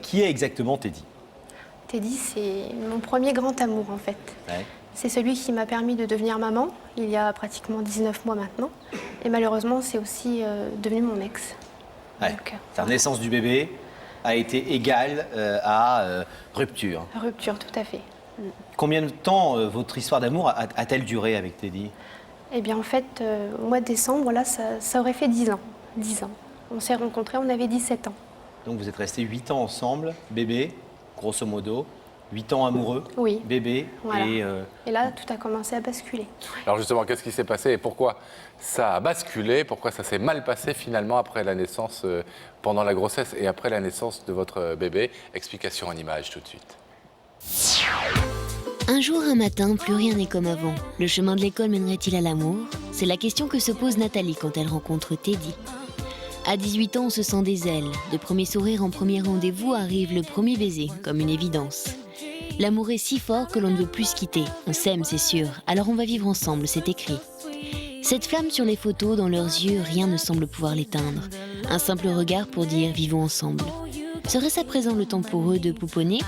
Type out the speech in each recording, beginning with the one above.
Qui est exactement Teddy? Teddy, c'est mon premier grand amour en fait. Ouais. C'est celui qui m'a permis de devenir maman, il y a pratiquement 19 mois maintenant. Et malheureusement, c'est aussi devenu mon ex. Ouais. Donc, La naissance du bébé a été égale à rupture. rupture, tout à fait. Combien de temps votre histoire d'amour a-t-elle duré avec Teddy? Eh bien, en fait, au mois de décembre, là, ça aurait fait 10 ans. 10 ans. On s'est rencontrés, on avait 17 ans. Donc vous êtes restés 8 ans ensemble, bébé, grosso modo, 8 ans amoureux, Oui. bébé, Voilà. et Et là, tout a commencé à basculer. Alors justement, qu'est-ce qui s'est passé et pourquoi ça a basculé? Pourquoi ça s'est mal passé finalement après la naissance, pendant la grossesse et après la naissance de votre bébé? Explication en images tout de suite. Un jour, un matin, plus rien n'est comme avant. Le chemin de l'école mènerait-il à l'amour? C'est la question que se pose Nathalie quand elle rencontre Teddy. À 18 ans, on se sent des ailes. De premier sourire en premier rendez-vous arrive le premier baiser, comme une évidence. L'amour est si fort que l'on ne veut plus se quitter. On s'aime, c'est sûr, alors on va vivre ensemble, c'est écrit. Cette flamme sur les photos, dans leurs yeux, rien ne semble pouvoir l'éteindre. Un simple regard pour dire « vivons ensemble ». Serait-ce à présent le temps pour eux de pouponner?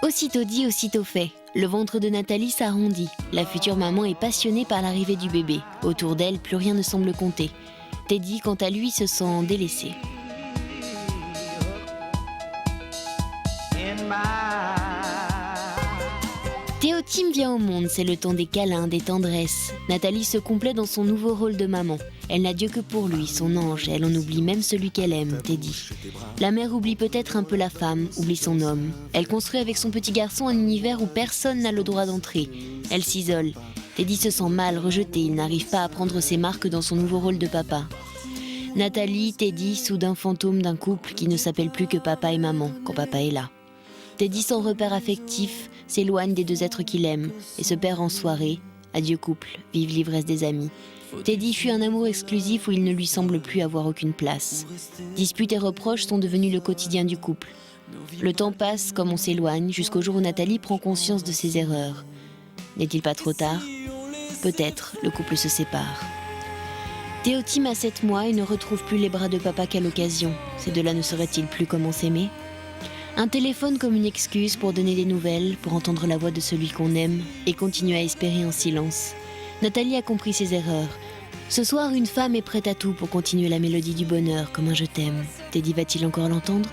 Aussitôt dit, aussitôt fait. Le ventre de Nathalie s'arrondit. La future maman est passionnée par l'arrivée du bébé. Autour d'elle, plus rien ne semble compter. Teddy, quant à lui, se sent délaissé. Théotime vient au monde, c'est le temps des câlins, des tendresses. Nathalie se complaît dans son nouveau rôle de maman. Elle n'a Dieu que pour lui, son ange. Elle en oublie même celui qu'elle aime, Teddy. La mère oublie peut-être un peu la femme, oublie son homme. Elle construit avec son petit garçon un univers où personne n'a le droit d'entrer. Elle s'isole. Teddy se sent mal, rejeté. Il n'arrive pas à prendre ses marques dans son nouveau rôle de papa. Nathalie, Teddy, soudain fantôme d'un couple qui ne s'appelle plus que papa et maman quand papa est là. Teddy, sans repère affectif, s'éloigne des deux êtres qu'il aime et se perd en soirée. Adieu couple, vive l'ivresse des amis. Teddy fuit un amour exclusif où il ne lui semble plus avoir aucune place. Disputes et reproches sont devenus le quotidien du couple. Le temps passe comme on s'éloigne jusqu'au jour où Nathalie prend conscience de ses erreurs. N'est-il pas trop tard? Peut-être, le couple se sépare. Théotime a 7 mois et ne retrouve plus les bras de papa qu'à l'occasion. Ces deux-là ne sauraient-ils plus comment s'aimer? Un téléphone comme une excuse pour donner des nouvelles, pour entendre la voix de celui qu'on aime et continuer à espérer en silence. Nathalie a compris ses erreurs. Ce soir, une femme est prête à tout pour continuer la mélodie du bonheur comme un je t'aime. Teddy va-t-il encore l'entendre?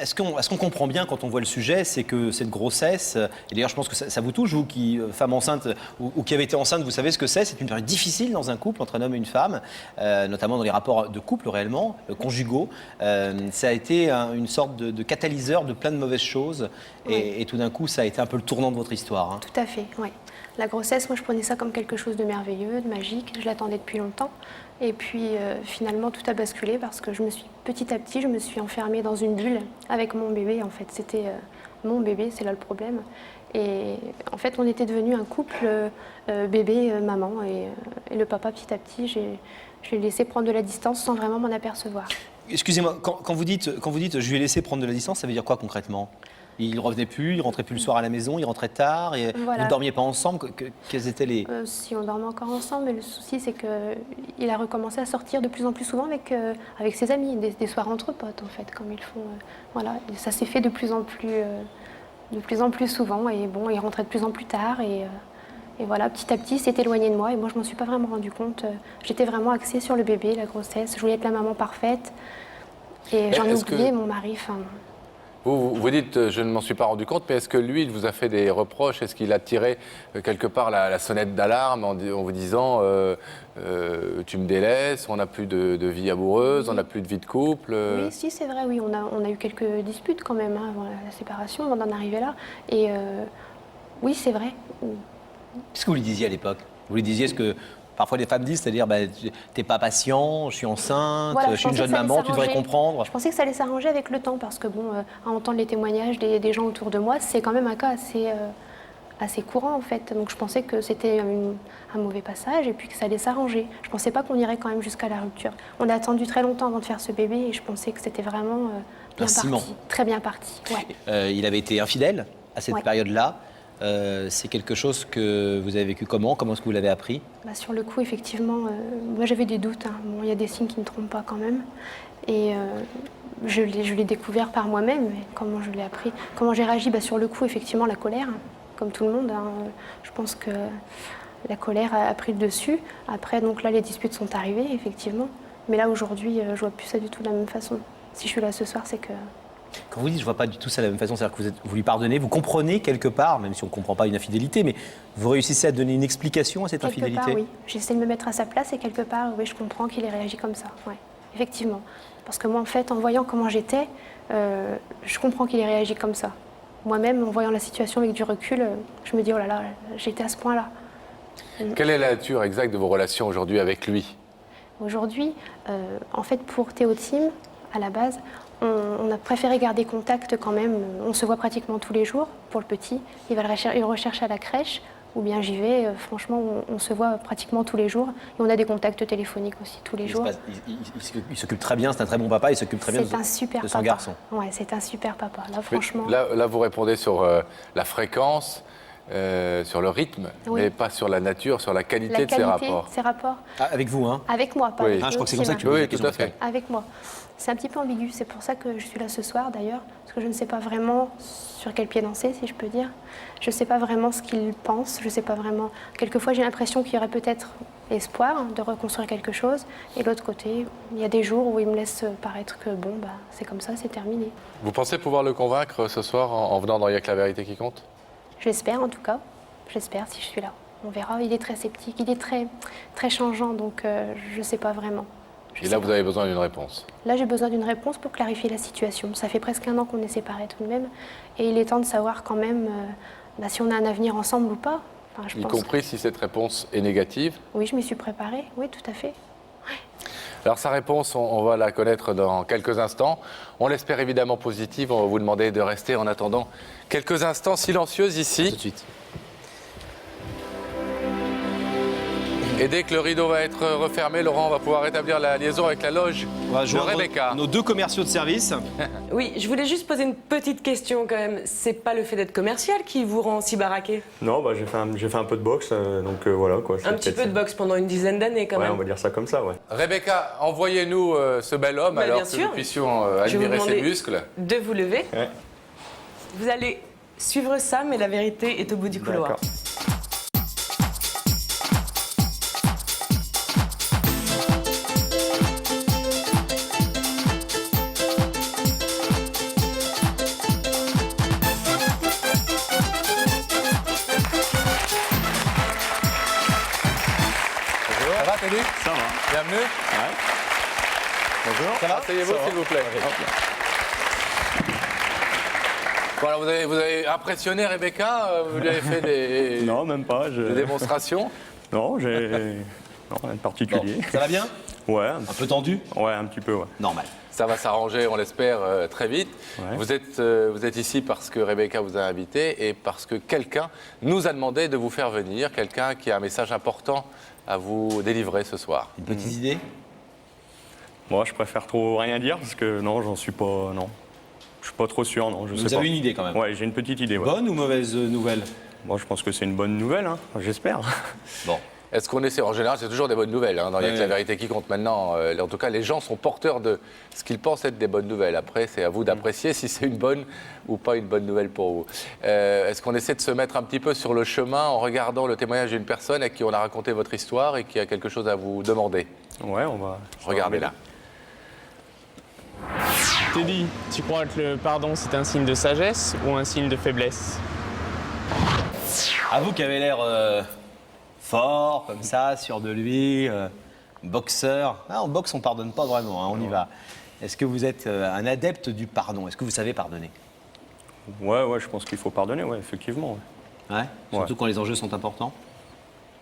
Est-ce qu'on comprend bien quand on voit le sujet, c'est que cette grossesse, et d'ailleurs je pense que ça vous touche, vous qui, femme enceinte ou qui avez été enceinte, vous savez ce que c'est une période difficile dans un couple entre un homme et une femme, notamment dans les rapports de couple réellement, conjugaux. Ça a été une sorte de catalyseur de plein de mauvaises choses et tout d'un coup ça a été un peu le tournant de votre histoire. Hein. Tout à fait, oui. La grossesse, moi je prenais ça comme quelque chose de merveilleux, de magique, je l'attendais depuis longtemps. Et puis finalement tout a basculé parce que petit à petit, je me suis enfermée dans une bulle avec mon bébé. En fait, c'était mon bébé, c'est là le problème. Et en fait, on était devenu un couple bébé-maman. Et le papa, petit à petit, je l'ai laissé prendre de la distance sans vraiment m'en apercevoir. Excusez-moi, quand vous dites je lui ai laissé prendre de la distance, ça veut dire quoi concrètement? Il ne revenait plus, il rentrait plus le soir à la maison, il rentrait tard, et voilà. Vous ne dormiez pas ensemble? Quels étaient les... Si, on dormait encore ensemble, mais le souci c'est qu'il a recommencé à sortir de plus en plus souvent avec ses amis, des soirs entre potes en fait, comme ils font. Voilà, et ça s'est fait de plus en plus souvent, et bon, il rentrait de plus en plus tard, et voilà, petit à petit, il s'est éloigné de moi, et moi je m'en suis pas vraiment rendu compte. J'étais vraiment axée sur le bébé, la grossesse, je voulais être la maman parfaite, et j'en ai oublié mon mari. Vous dites, je ne m'en suis pas rendu compte, mais est-ce que lui, il vous a fait des reproches? Est-ce qu'il a tiré quelque part la sonnette d'alarme en vous disant tu me délaisses, on n'a plus de vie amoureuse, on n'a plus de vie de couple? Oui, si, c'est vrai, oui, on a eu quelques disputes quand même avant la séparation, avant d'en arriver là. Et oui, c'est vrai. Qu'est-ce que vous lui disiez à l'époque? Vous lui disiez ce que parfois les femmes disent, c'est-à-dire t'es pas patient, je suis enceinte, voilà, je suis une jeune maman, tu devrais comprendre. Je pensais que ça allait s'arranger avec le temps parce que bon, à entendre les témoignages des gens autour de moi, c'est quand même un cas assez courant en fait. Donc je pensais que c'était un mauvais passage et puis que ça allait s'arranger. Je pensais pas qu'on irait quand même jusqu'à la rupture. On a attendu très longtemps avant de faire ce bébé et je pensais que c'était vraiment bien parti, très bien parti. Ouais. Il avait été infidèle à cette période-là. C'est quelque chose que vous avez vécu comment? Comment est-ce que vous l'avez appris? Bah, sur le coup, effectivement, moi j'avais des doutes. Hein. Bon, il y a des signes qui ne trompent pas quand même. Et je l'ai découvert par moi-même. Et comment je l'ai appris? Comment j'ai réagi? Bah, sur le coup, effectivement, la colère, hein, comme tout le monde. Hein. Je pense que la colère a pris le dessus. Après, donc là, les disputes sont arrivées, effectivement. Mais là, aujourd'hui, je vois plus ça du tout de la même façon. Si je suis là ce soir, c'est que... Quand vous dites je vois pas du tout ça de la même façon, c'est-à-dire que vous lui pardonnez, vous comprenez quelque part, même si on ne comprend pas une infidélité, mais vous réussissez à donner une explication à cette Quelque infidélité? part, oui. J'essaie de me mettre à sa place et quelque part, oui, je comprends qu'il ait réagi comme ça. Ouais, effectivement. Parce que moi, en fait, en voyant comment j'étais, je comprends qu'il ait réagi comme ça. Moi-même, en voyant la situation avec du recul, je me dis, oh là là, j'étais à ce point-là. Quelle est la nature exacte de vos relations aujourd'hui avec lui? Aujourd'hui, en fait, pour Théo Tim, à la base, on a préféré garder contact quand même. On se voit pratiquement tous les jours pour le petit. Il recherche à la crèche, ou bien j'y vais. Franchement, on se voit pratiquement tous les jours. Et on a des contacts téléphoniques aussi tous les jours. Il s'occupe très bien, c'est un très bon papa, il s'occupe très bien C'est un super de son papa. garçon. Ouais, c'est un super papa. Là, franchement. Là, vous répondez sur la fréquence, sur le rythme, Oui. mais pas sur la nature, sur la qualité La de ses qualité, rapports. ses rapports. Ah, avec vous, hein? Avec moi, pas Oui. avec Ah, je crois que c'est Théo comme ça que tu Tim, poses Oui, la question, tout à fait. Pascal. Avec moi. C'est un petit peu ambigu, c'est pour ça que je suis là ce soir d'ailleurs, parce que je ne sais pas vraiment sur quel pied danser, si je peux dire. Je ne sais pas vraiment ce qu'il pense, je ne sais pas vraiment. Quelquefois, j'ai l'impression qu'il y aurait peut-être espoir de reconstruire quelque chose, et de l'autre côté, il y a des jours où il me laisse paraître que bon, bah, c'est comme ça, c'est terminé. Vous pensez pouvoir le convaincre ce soir en venant dans Y'a que la vérité qui compte? J'espère en tout cas, j'espère si je suis là. On verra, il est très sceptique, il est très, très changeant, donc je ne sais pas vraiment. Je Et sais là, pas. vous avez besoin d'une réponse. Là, j'ai besoin d'une réponse pour clarifier la situation. Ça fait presque 1 an qu'on est séparés tout de même. Et il est temps de savoir quand même si on a un avenir ensemble ou pas. Enfin, je Y pense compris si cette réponse est négative. Oui, je m'y suis préparée. Oui, tout à fait. Alors sa réponse, on va la connaître dans quelques instants. On l'espère évidemment positive. On va vous demander de rester en attendant quelques instants silencieux ici. Tout de suite. Et dès que le rideau va être refermé, Laurent va pouvoir rétablir la liaison avec la loge On va de joindre Rebecca. nos 2 commerciaux de service. Oui, je voulais juste poser une petite question quand même. C'est pas le fait d'être commercial qui vous rend si baraqué? Non, bah, j'ai fait un peu de boxe, donc voilà quoi. Un petit peu de boxe pendant une dizaine d'années quand Ouais, même. on va dire ça comme ça, ouais. Rebecca, envoyez-nous ce bel homme Bah, alors bien que sûr. nous puissions Je vais vous admirer ses demander muscles. de vous lever. Ouais. Vous allez suivre ça, mais la vérité est au bout du couloir. D'accord. Ça va, Teddy? Ça va. Bienvenue. Bonjour. Ça va? Asseyez-vous, s'il vous plaît. Voilà, vous avez impressionné Rebecca. Vous lui avez fait des, Non, même pas. des démonstrations. Non, j'ai. Non, rien de Bon, particulier. ça va bien? Ouais, Un peu tendu? ouais, un petit peu, ouais. Normal. Ça va s'arranger, on l'espère, très vite. Ouais. Vous êtes ici parce que Rebecca vous a invité et parce que quelqu'un nous a demandé de vous faire venir, quelqu'un qui a un message important à vous délivrer ce soir. Une petite idée? Moi, je préfère trop rien dire parce que non, j'en suis pas. Non. Je suis pas trop sûr, non. Je sais Vous pas. avez une idée quand même? Ouais, j'ai une petite idée, ouais. Bonne ou mauvaise nouvelle? Moi, je pense que c'est une bonne nouvelle, hein. J'espère. Bon. Est-ce qu'on essaie, en général, c'est toujours des bonnes nouvelles, hein, dans Il n'y a que la Ouais. vérité qui compte maintenant. En tout cas, les gens sont porteurs de ce qu'ils pensent être des bonnes nouvelles. Après, c'est à vous d'apprécier si c'est une bonne ou pas une bonne nouvelle pour vous. Est-ce qu'on essaie de se mettre un petit peu sur le chemin en regardant le témoignage d'une personne à qui on a raconté votre histoire et qui a quelque chose à vous demander? Ouais, on va. Regardez là. Teddy, tu crois que le pardon c'est un signe de sagesse ou un signe de faiblesse? À vous qui avez l'air fort, comme ça, sûr de lui, boxeur. Ah, en boxe, on pardonne pas vraiment, hein, on y va. Est-ce que vous êtes un adepte du pardon? Est-ce que vous savez pardonner? Ouais, ouais, je pense qu'il faut pardonner, ouais, effectivement. Ouais. Surtout Ouais. quand les enjeux sont importants.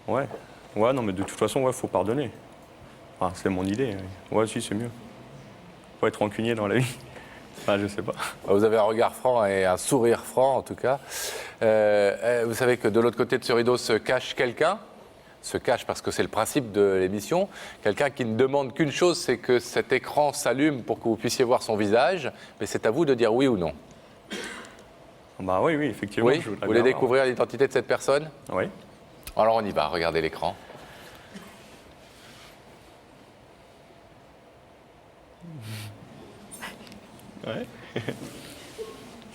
Ouais. Ouais, non, mais de toute façon, ouais, faut pardonner. Enfin, c'est mon idée. Ouais, si, c'est mieux. Faut être rancunier dans la vie. Enfin, je sais pas. Vous avez un regard franc et un sourire franc, en tout cas. Vous savez que de l'autre côté de ce rideau se cache quelqu'un. Se cache parce que c'est le principe de l'émission. Quelqu'un qui ne demande qu'une chose, c'est que cet écran s'allume pour que vous puissiez voir son visage. Mais c'est à vous de dire oui ou non. Bah oui, effectivement. Oui, je vous voudrais voulez bien découvrir l'identité de cette personne? Oui. Alors on y va, regardez l'écran. Ouais.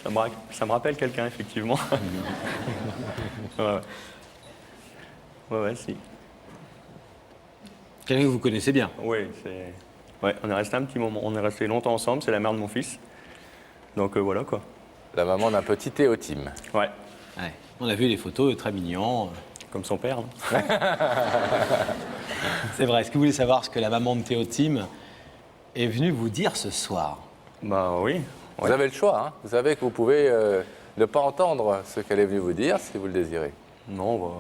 Ça me rappelle quelqu'un, effectivement. Ouais, si. Quelqu'un que vous connaissez bien. Oui, ouais, on est resté un petit moment, on est resté longtemps ensemble, c'est la mère de mon fils. Donc voilà quoi. La maman d'un petit Théotime. Ouais, Ouais. On a vu les photos, très mignons. comme son père. Non C'est vrai. Est-ce que vous voulez savoir ce que la maman de Théotime est venue vous dire ce soir? Bah oui. Vous avez le choix, hein. Vous savez que vous pouvez ne pas entendre ce qu'elle est venue vous dire si vous le désirez. Non,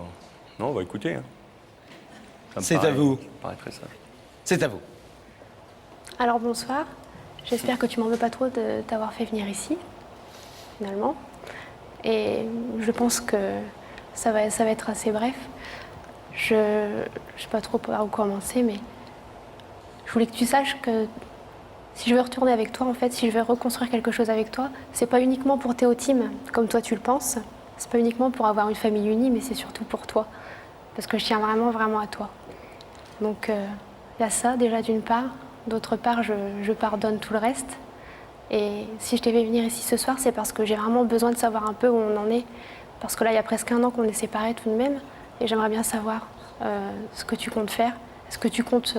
on va écouter. Hein. Ça me C'est paraît- à vous. Ça me paraît très sage. C'est à vous. Alors bonsoir, j'espère que tu m'en veux pas trop de t'avoir fait venir ici, finalement. Et je pense que ça va être assez bref. Je sais pas trop par où commencer, mais je voulais que tu saches que si je veux retourner avec toi, en fait, si je veux reconstruire quelque chose avec toi, c'est pas uniquement pour Théotime, comme toi tu le penses. C'est pas uniquement pour avoir une famille unie, mais c'est surtout pour toi. Parce que je tiens vraiment, vraiment à toi. Donc, il y a ça, déjà, d'une part. D'autre part, je pardonne tout le reste. Et si je t'ai fait venir ici ce soir, c'est parce que j'ai vraiment besoin de savoir un peu où on en est. Parce que là, il y a presque 1 an qu'on est séparés tout de même. Et j'aimerais bien savoir ce que tu comptes faire. Est-ce que tu comptes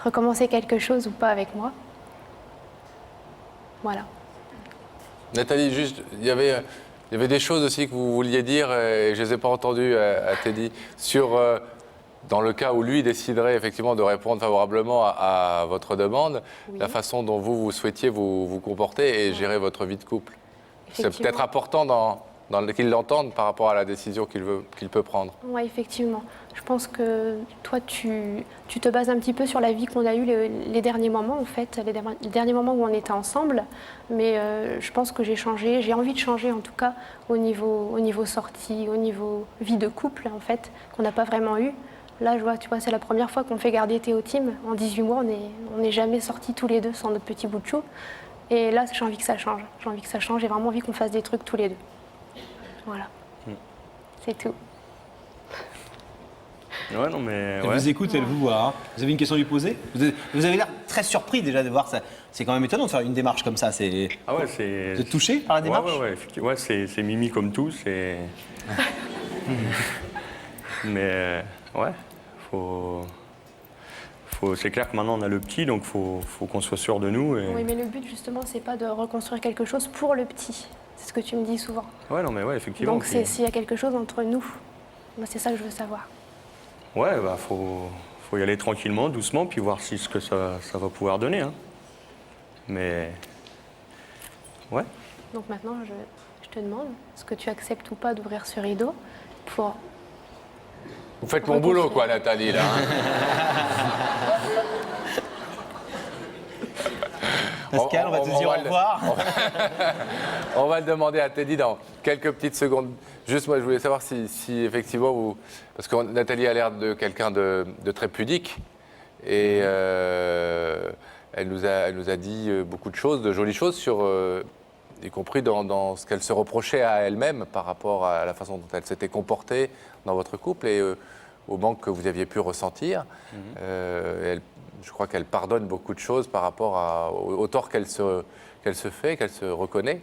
recommencer quelque chose ou pas avec moi? Voilà. Nathalie, juste, il y avait des choses aussi que vous vouliez dire et je ne les ai pas entendues à Teddy sur, dans le cas où lui déciderait effectivement de répondre favorablement à votre demande, Oui. la façon dont vous souhaitiez vous comporter et gérer votre vie de couple. C'est Effectivement. peut-être important qu'il l'entende par rapport à la décision qu'il peut prendre. Oui, effectivement. Je pense que toi, tu te bases un petit peu sur la vie qu'on a eue les derniers moments, en fait, les derniers moments où on était ensemble. Mais je pense que j'ai changé, j'ai envie de changer en tout cas au niveau sortie, au niveau vie de couple, en fait, qu'on n'a pas vraiment eu. Là, tu vois, c'est la première fois qu'on fait garder Théotime. En 18 mois, on n'est jamais sortis tous les deux sans notre petit bout de chou. Et là, j'ai envie que ça change. J'ai envie que ça change. J'ai vraiment envie qu'on fasse des trucs tous les deux. Voilà. C'est tout. Ouais, non, mais. Elle Ouais. vous écoute, elle vous voit. Hein. Vous avez une question à lui poser? Vous avez l'air très surpris déjà de voir ça. C'est quand même étonnant de faire une démarche comme ça. Ah ouais, c'est. Vous êtes touché par la démarche? Ouais, effectivement. Ouais, c'est Mimi comme tout, c'est. Mais ouais, c'est clair que maintenant on a le petit, donc faut qu'on soit sûr de nous. Et... Oui, mais le but, justement, c'est pas de reconstruire quelque chose pour le petit. C'est ce que tu me dis souvent. Ouais, non, mais ouais, effectivement. Donc, puis- s'il y a quelque chose entre nous, moi, c'est ça que je veux savoir. Ouais, bah faut y aller tranquillement, doucement, puis voir si ce que ça va pouvoir donner. Hein. Mais ouais. Donc maintenant, je te demande, est-ce que tu acceptes ou pas d'ouvrir ce rideau pour... Vous faites mon boulot, quoi, Nathalie, là. Hein. Pascal, on va te dire au revoir. On va le demander à Teddy dans quelques petites secondes. Juste, moi, je voulais savoir si effectivement vous... Parce que Nathalie a l'air de quelqu'un de très pudique. Et elle nous a dit beaucoup de choses, de jolies choses, y compris dans ce qu'elle se reprochait à elle-même par rapport à la façon dont elle s'était comportée dans votre couple et au manque que vous aviez pu ressentir. Je crois qu'elle pardonne beaucoup de choses par rapport au tort qu'elle se fait, qu'elle se reconnaît.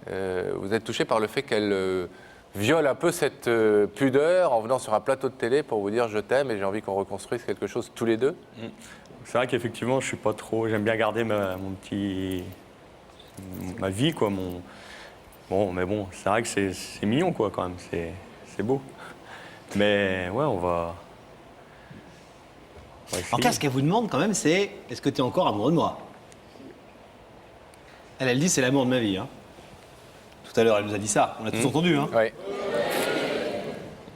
Vous êtes touché par le fait qu'elle viole un peu cette pudeur en venant sur un plateau de télé pour vous dire je t'aime et j'ai envie qu'on reconstruise quelque chose tous les deux. C'est vrai qu'effectivement, je suis pas trop. J'aime bien garder ma vie, quoi. Mais bon, c'est vrai que c'est mignon, quoi, quand même. C'est beau. Mais ouais, on va En essayer. cas, ce qu'elle vous demande quand même, c'est est-ce que tu es encore amoureux de moi? Elle dit c'est l'amour de ma vie. Hein. Tout à l'heure, elle nous a dit ça. On l'a tous entendu. Hein. Oui.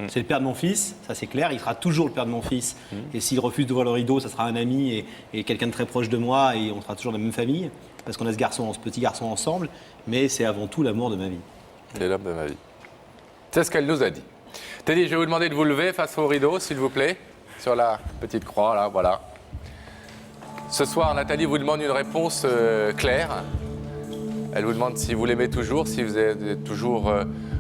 C'est le père de mon fils, ça c'est clair. Il sera toujours le père de mon fils. Et s'il refuse d'ouvrir le rideau, ça sera un ami et quelqu'un de très proche de moi. Et on sera toujours de la même famille. Parce qu'on a ce petit garçon ensemble. Mais c'est avant tout l'amour de ma vie. C'est l'homme de ma vie. C'est ce qu'elle nous a dit. Teddy, je vais vous demander de vous lever face au rideau, s'il vous plaît, sur la petite croix, là, voilà. Ce soir, Nathalie vous demande une réponse claire. Elle vous demande si vous l'aimez toujours, si vous avez toujours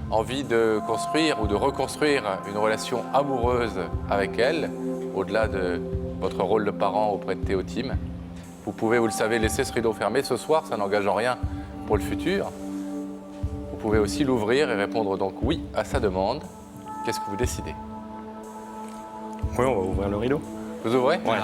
envie de construire ou de reconstruire une relation amoureuse avec elle, au-delà de votre rôle de parent auprès de Théotime. Vous pouvez, vous le savez, laisser ce rideau fermé ce soir, ça n'engage en rien pour le futur. Vous pouvez aussi l'ouvrir et répondre donc oui à sa demande. Qu'est-ce que vous décidez? Oui, on va ouvrir le rideau. Vous ouvrez? Ouais.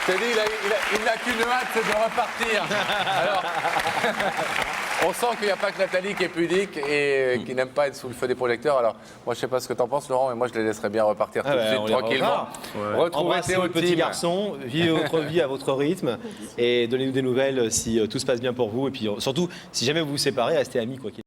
Je t'ai dit, il n'a qu'une hâte, c'est de repartir. Alors, on sent qu'il n'y a pas que Nathalie qui est pudique et qui n'aime pas être sous le feu des projecteurs. Alors, moi, je ne sais pas ce que tu en penses, Laurent, mais moi, je les laisserais bien repartir tout de suite, tranquillement. Retrouvez Retrouver votre petit Théotime. garçon, vivez votre vie à votre rythme et donnez-nous des nouvelles si tout se passe bien pour vous. Et puis surtout, si jamais vous vous séparez, restez amis quoi qu'il